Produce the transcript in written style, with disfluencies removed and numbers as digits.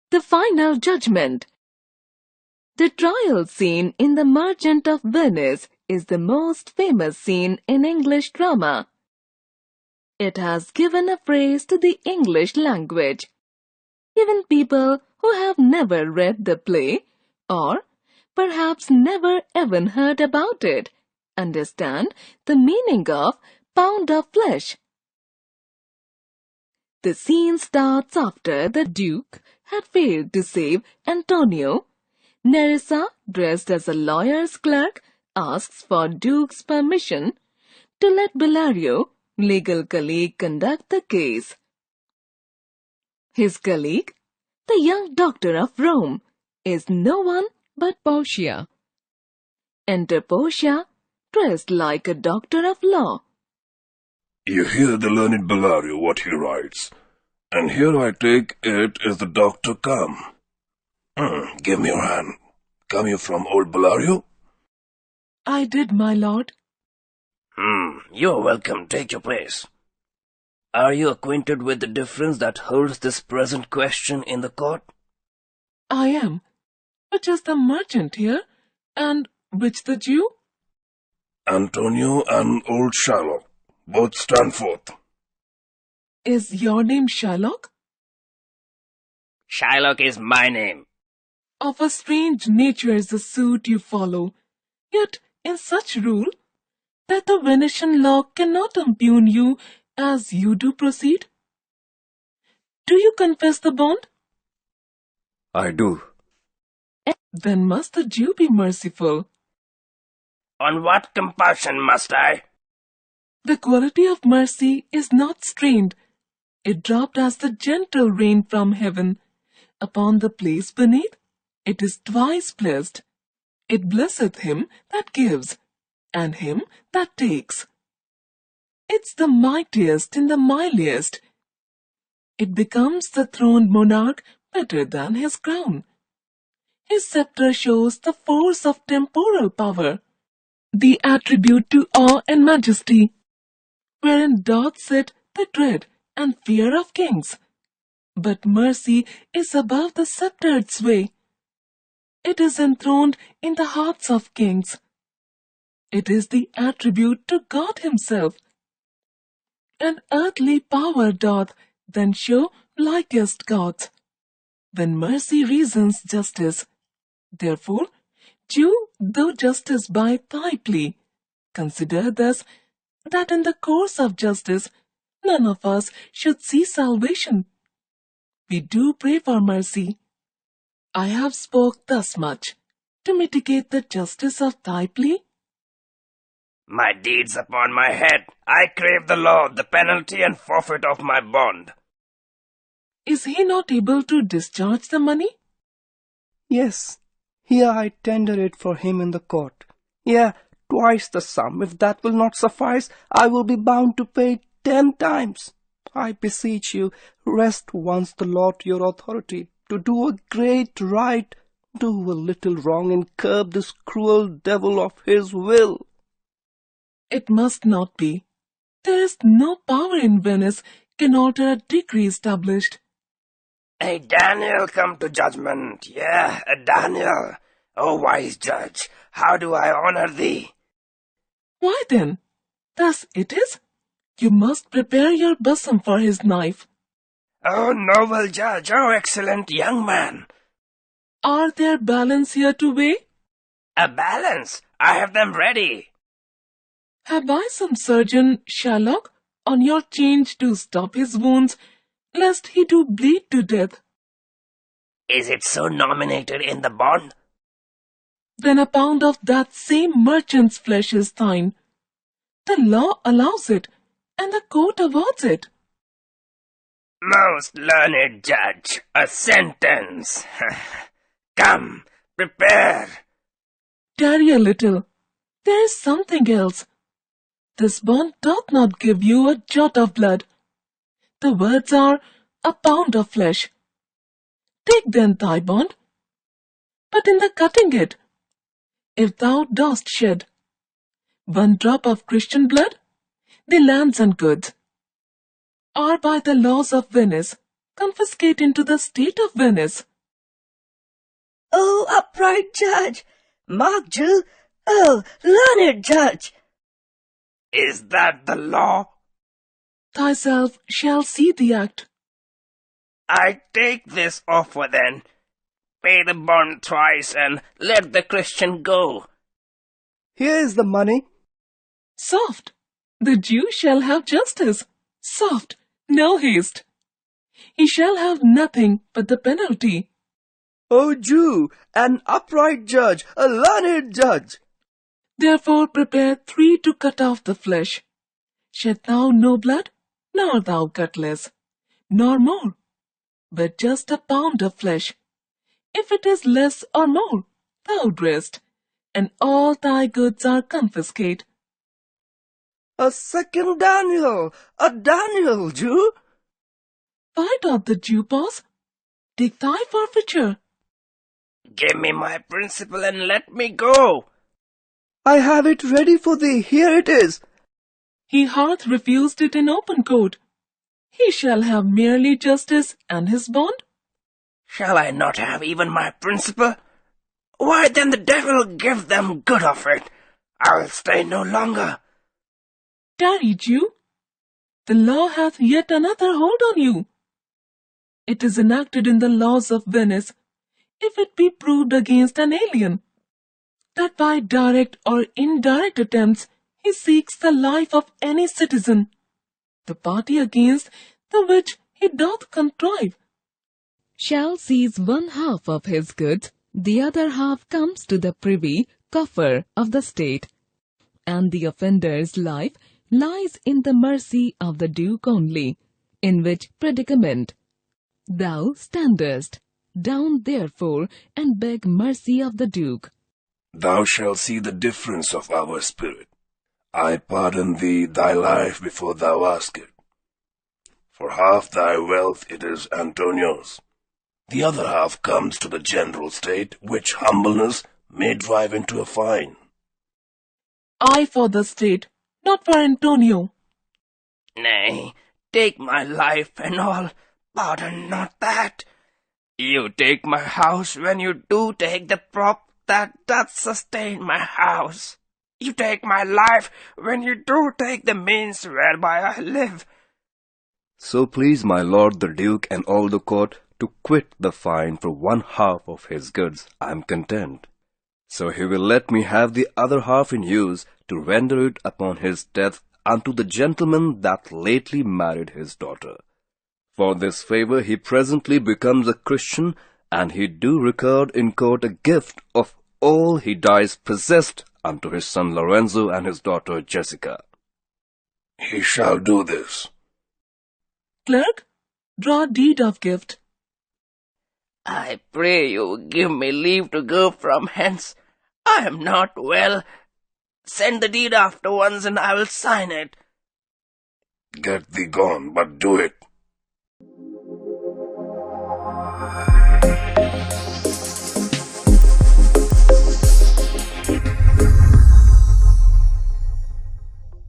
The final judgment. The trial scene in The Merchant of Venice is the most famous scene in English drama. It has given a phrase to the English language. Even people who have never read the play, or perhaps never even heard about it, understand the meaning of pound of flesh. The scene starts after the Duke had failed to save Antonio. Nerissa, dressed as a lawyer's clerk, asks for Duke's permission to let Bellario, legal colleague, conduct the case. His colleague, the young doctor of Rome, is no one but Portia. Enter Portia, dressed like a doctor of law. You hear the learned Bellario what he writes, and here I take it is the doctor come. Give me your hand. Come you from old Bellario? I did, my lord. You're welcome. Take your place. Are you acquainted with the difference that holds this present question in the court? I am. Which is the merchant here, and which the Jew? Antonio and old Shylock, both stand forth. Is your name Shylock? Shylock is my name. Of a strange nature is the suit you follow, yet in such rule that the Venetian law cannot impugn you as you do proceed. Do you confess the bond? I do. Then must the Jew be merciful. On what compulsion must I? The quality of mercy is not strained. It dropped as the gentle rain from heaven. Upon the place beneath, it is twice blessed. It blesseth him that gives, and him that takes. It's the mightiest in the mightiest. It becomes the throned monarch better than his crown. His scepter shows the force of temporal power, the attribute to awe and majesty, wherein doth sit the dread and fear of kings. But mercy is above the sceptred sway. It is enthroned in the hearts of kings. It is the attribute to God himself. An earthly power doth then show likest gods, when mercy reasons justice. Therefore, Jew, though justice by thy plea, consider thus that in the course of justice none of us should see salvation. We do pray for mercy. I have spoke thus much to mitigate the justice of thy plea. My deeds upon my head, I crave the law, the penalty and forfeit of my bond. Is he not able to discharge the money? Yes, here I tender it for him in the court. Yea, twice the sum. If that will not suffice, I will be bound to pay 10 times. I beseech you, rest once the law to your authority, to do a great right, do a little wrong, and curb this cruel devil of his will. It must not be. There is no power in Venice can alter a decree established. A Daniel come to judgment, a Daniel. O wise judge, how do I honor thee? Why then, thus it is. You must prepare your bosom for his knife. O noble judge, O excellent young man. Are there balance here to weigh? A balance? I have them ready. Have I some surgeon, Shylock, on your change to stop his wounds, lest he do bleed to death? Is it so nominated in the bond? Then a pound of that same merchant's flesh is thine. The law allows it, and the court awards it. Most learned judge, a sentence. Come, prepare. Tarry a little. There is something else. This bond doth not give you a jot of blood. The words are a pound of flesh. Take then thy bond. But in the cutting it, if thou dost shed, One drop of Christian blood, the lands and goods are by the laws of Venice confiscated into the state of Venice. O upright judge, mock Jew, O learned judge! Is that the law? Thyself shall see the act. I take this offer then. Pay the bond thrice and let the Christian go. Here is the money. Soft. The Jew shall have justice. Soft. No haste. He shall have nothing but the penalty. O Jew, an upright judge, a learned judge! Therefore prepare 3 to cut off the flesh. Shed thou no blood, nor thou cut less, nor more, but just a pound of flesh. If it is less or more, thou rest, and all thy goods are confiscate. A second Daniel, a Daniel, Jew! Why doth the Jew pause? Take thy forfeiture. Give me my principal and let me go. I have it ready for thee, here it is. He hath refused it in open court. He shall have merely justice and his bond. Shall I not have even my principal? Why then the devil give them good of it. I will stay no longer. Tarry, Jew. The law hath yet another hold on you. It is enacted in the laws of Venice, if it be proved against an alien, that by direct or indirect attempts he seeks the life of any citizen, the party against the which he doth contrive, shall seize one half of his goods, the other half comes to the privy coffer of the state, and the offender's life lies in the mercy of the Duke only, in which predicament thou standest down therefore and beg mercy of the Duke. Thou shalt see the difference of our spirit. I pardon thee thy life before thou ask it. For half thy wealth it is Antonio's. The other half comes to the general state, which humbleness may drive into a fine. I for the state, not for Antonio. Nay, take my life and all, pardon not that. You take my house when you do take the prop that doth sustain my house. You take my life when you do take the means whereby I live. So please my lord the Duke and all the court to quit the fine for one half of his goods, I am content. So he will let me have the other half in use to render it upon his death unto the gentleman that lately married his daughter. For this favour he presently becomes a Christian, and he do record in court a gift of all he dies possessed unto his son Lorenzo and his daughter Jessica. He shall do this. Clerk, draw deed of gift. I pray you give me leave to go from hence. I am not well. Send the deed after once and I will sign it. Get thee gone, but do it.